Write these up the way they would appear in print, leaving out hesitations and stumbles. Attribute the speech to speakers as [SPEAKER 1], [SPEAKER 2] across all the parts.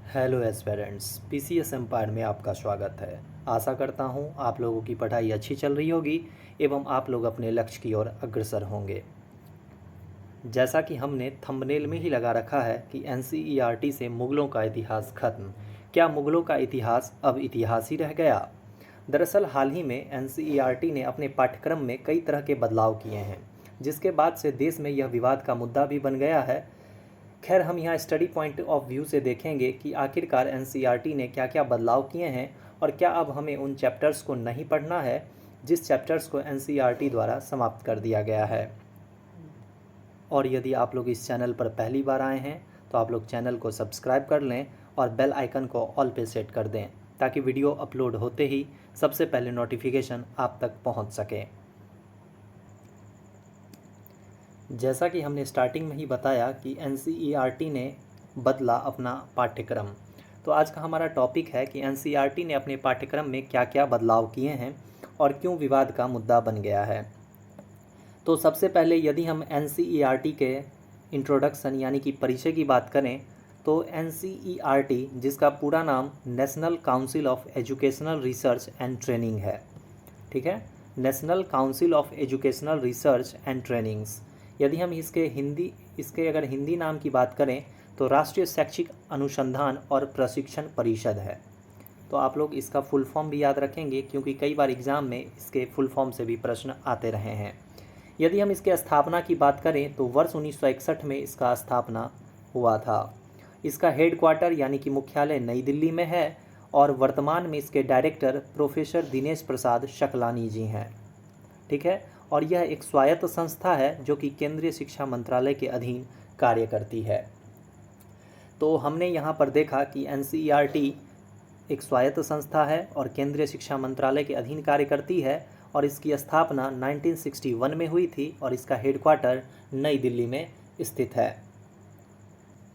[SPEAKER 1] Hello aspirants, PCS empire में आपका स्वागत है। आशा करता हूं आप लोगों की पढ़ाई अच्छी चल रही होगी एवं आप लोग अपने लक्ष्य की ओर अग्रसर होंगे। जैसा कि हमने थंबनेल में ही लगा रखा है कि एनसीईआरटी से मुग़लों का इतिहास खत्म। क्या मुग़लों का इतिहास अब इतिहास ही रह गया? दरअसल हाल ही में एनसीईआरटी ने अपने पाठ्यक्रम में कई तरह के बदलाव किए हैं, जिसके बाद से देश में यह विवाद का मुद्दा भी बन गया है। खैर, हम यहाँ स्टडी पॉइंट ऑफ व्यू से देखेंगे कि आखिरकार एनसीईआरटी ने क्या क्या बदलाव किए हैं और क्या अब हमें उन चैप्टर्स को नहीं पढ़ना है जिस चैप्टर्स को एनसीईआरटी द्वारा समाप्त कर दिया गया है। और यदि आप लोग इस चैनल पर पहली बार आए हैं तो आप लोग चैनल को सब्सक्राइब कर लें और बेल आइकन को ऑल पे सेट कर दें ताकि वीडियो अपलोड होते ही सबसे पहले नोटिफिकेशन आप तक पहुंच सके। जैसा कि हमने स्टार्टिंग में ही बताया कि एनसीईआरटी ने बदला अपना पाठ्यक्रम, तो आज का हमारा टॉपिक है कि एनसीईआरटी ने अपने पाठ्यक्रम में क्या क्या बदलाव किए हैं और क्यों विवाद का मुद्दा बन गया है। तो सबसे पहले यदि हम एनसीईआरटी के इंट्रोडक्शन यानी कि परिचय की बात करें तो एनसीईआरटी, जिसका पूरा नाम national council of educational research and training है, ठीक है, national council of educational research and trainings. यदि हम इसके अगर हिंदी नाम की बात करें तो राष्ट्रीय शैक्षिक अनुसंधान और प्रशिक्षण परिषद है। तो आप लोग इसका फुल फॉर्म भी याद रखेंगे क्योंकि कई बार एग्ज़ाम में इसके फुल फॉर्म से भी प्रश्न आते रहे हैं। यदि हम इसके स्थापना की बात करें तो वर्ष 1961 में इसका स्थापना हुआ था। इसका हेडक्वार्टर यानी कि मुख्यालय नई दिल्ली में है और वर्तमान में इसके डायरेक्टर प्रोफेसर दिनेश प्रसाद शकलानी जी हैं, ठीक है। और यह एक स्वायत्त संस्था है जो कि केंद्रीय शिक्षा मंत्रालय के अधीन कार्य करती है। तो हमने यहाँ पर देखा कि एनसीईआरटी एक स्वायत्त संस्था है और केंद्रीय शिक्षा मंत्रालय के अधीन कार्य करती है और इसकी स्थापना 1961 में हुई थी और इसका हेडक्वार्टर नई दिल्ली में स्थित है।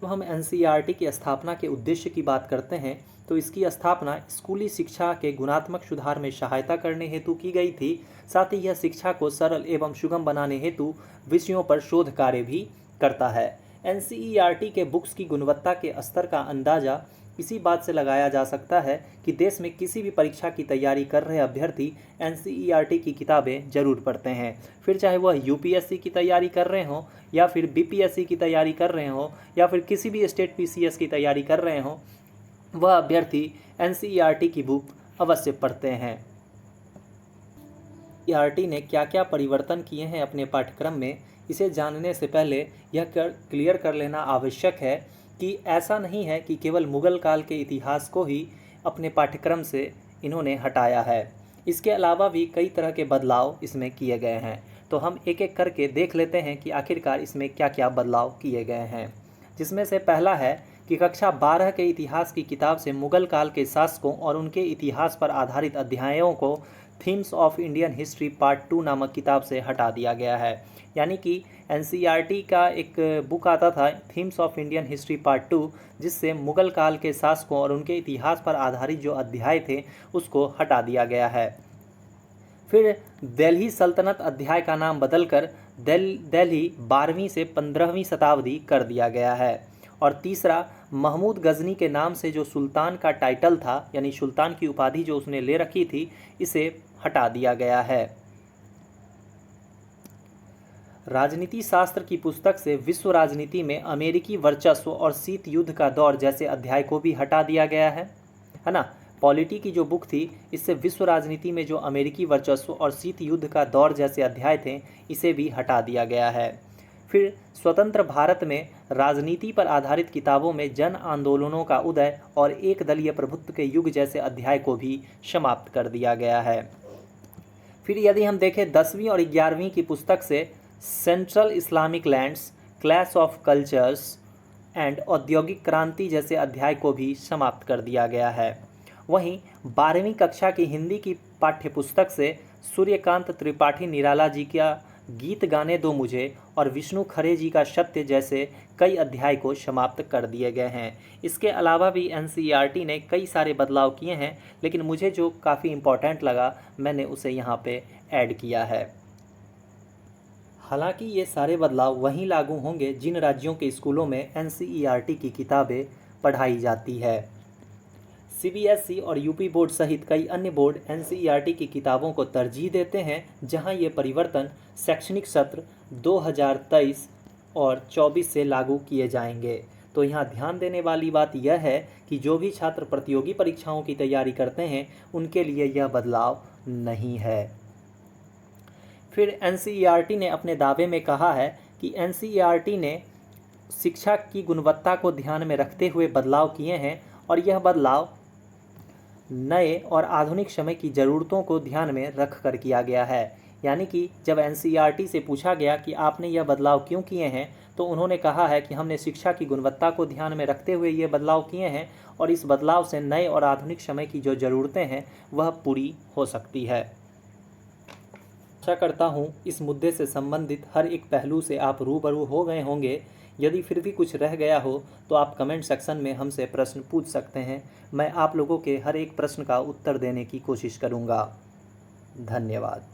[SPEAKER 1] तो हम एनसीईआरटी की स्थापना के उद्देश्य की बात करते हैं तो इसकी स्थापना स्कूली शिक्षा के गुणात्मक सुधार में सहायता करने हेतु की गई थी। साथ ही यह शिक्षा को सरल एवं सुगम बनाने हेतु विषयों पर शोध कार्य भी करता है। एनसीईआरटी के बुक्स की गुणवत्ता के स्तर का अंदाज़ा इसी बात से लगाया जा सकता है कि देश में किसी भी परीक्षा की तैयारी कर रहे अभ्यर्थी एनसीईआरटी की किताबें जरूर पढ़ते हैं, फिर चाहे वह यूपीएससी की तैयारी कर रहे हों या फिर बीपीएससी की तैयारी कर रहे हों या फिर किसी भी स्टेट पीसीएस की तैयारी कर रहे हों, वह अभ्यर्थी एनसीईआरटी की बुक अवश्य पढ़ते हैं। एनसीईआरटी ने क्या क्या परिवर्तन किए हैं अपने पाठ्यक्रम में, इसे जानने से पहले यह क्लियर कर लेना आवश्यक है कि ऐसा नहीं है कि केवल मुग़ल काल के इतिहास को ही अपने पाठ्यक्रम से इन्होंने हटाया है। इसके अलावा भी कई तरह के बदलाव इसमें किए गए हैं। तो हम एक एक करके देख लेते हैं कि आखिरकार इसमें क्या क्या बदलाव किए गए हैं। जिसमें से पहला है कि कक्षा 12 के इतिहास की किताब से मुग़ल काल के शासकों और उनके इतिहास पर आधारित अध्यायों को themes of Indian history part 2 नामक किताब से हटा दिया गया है। यानी कि एनसीईआरटी का एक बुक आता था themes of Indian history part 2, जिससे मुग़ल काल के शासकों और उनके इतिहास पर आधारित जो अध्याय थे उसको हटा दिया गया है। फिर दिल्ली सल्तनत अध्याय का नाम बदलकर दिल्ली 12वीं से 15वीं शताब्दी कर दिया गया है। और तीसरा, महमूद गजनी के नाम से जो सुल्तान का टाइटल था यानी सुल्तान की उपाधि जो उसने ले रखी थी, इसे हटा दिया गया है। राजनीति शास्त्र की पुस्तक से विश्व राजनीति में अमेरिकी वर्चस्व और शीत युद्ध का दौर जैसे अध्याय को भी हटा दिया गया है ना। पॉलिटी की जो बुक थी, इससे विश्व राजनीति में जो अमेरिकी वर्चस्व और शीत युद्ध का दौर जैसे अध्याय थे, इसे भी हटा दिया गया है। फिर स्वतंत्र भारत में राजनीति पर आधारित किताबों में जन आंदोलनों का उदय और एक दलीय प्रभुत्व के युग जैसे अध्याय को भी समाप्त कर दिया गया है। फिर यदि हम देखें 10वीं और 11वीं की पुस्तक से central Islamic lands, clash of cultures and औद्योगिक क्रांति जैसे अध्याय को भी समाप्त कर दिया गया है। वहीं 12वीं कक्षा की हिंदी की पाठ्यपुस्तक से सूर्यकांत त्रिपाठी निराला जी का गीत गाने दो मुझे और विष्णु खरे जी का सत्य जैसे कई अध्याय को समाप्त कर दिए गए हैं। इसके अलावा भी एनसीईआरटी ने कई सारे बदलाव किए हैं, लेकिन मुझे जो काफ़ी इम्पोर्टेंट लगा मैंने उसे यहाँ पे ऐड किया है। हालांकि ये सारे बदलाव वहीं लागू होंगे जिन राज्यों के स्कूलों में एनसीईआरटी की किताबें पढ़ाई जाती है। सीबीएसई और यूपी बोर्ड सहित कई अन्य बोर्ड एनसीईआरटी की किताबों को तरजीह देते हैं, जहां ये परिवर्तन शैक्षणिक सत्र 2023 और 24 से लागू किए जाएंगे। तो यहाँ ध्यान देने वाली बात यह है कि जो भी छात्र प्रतियोगी परीक्षाओं की तैयारी करते हैं उनके लिए यह बदलाव नहीं है। फिर एनसीईआरटी ने अपने दावे में कहा है कि एनसीईआरटी ने शिक्षा की गुणवत्ता को ध्यान में रखते हुए बदलाव किए हैं और यह बदलाव नए और आधुनिक समय की ज़रूरतों को ध्यान में रख कर किया गया है। यानी कि जब एनसीईआरटी से पूछा गया कि आपने यह बदलाव क्यों किए हैं, तो उन्होंने कहा है कि हमने शिक्षा की गुणवत्ता को ध्यान में रखते हुए ये बदलाव किए हैं और इस बदलाव से नए और आधुनिक समय की जो ज़रूरतें हैं वह पूरी हो सकती है। आशा करता हूँ इस मुद्दे से संबंधित हर एक पहलू से आप रूबरू हो गए होंगे। यदि फिर भी कुछ रह गया हो तो आप कमेंट सेक्शन में हमसे प्रश्न पूछ सकते हैं। मैं आप लोगों के हर एक प्रश्न का उत्तर देने की कोशिश करूँगा। धन्यवाद।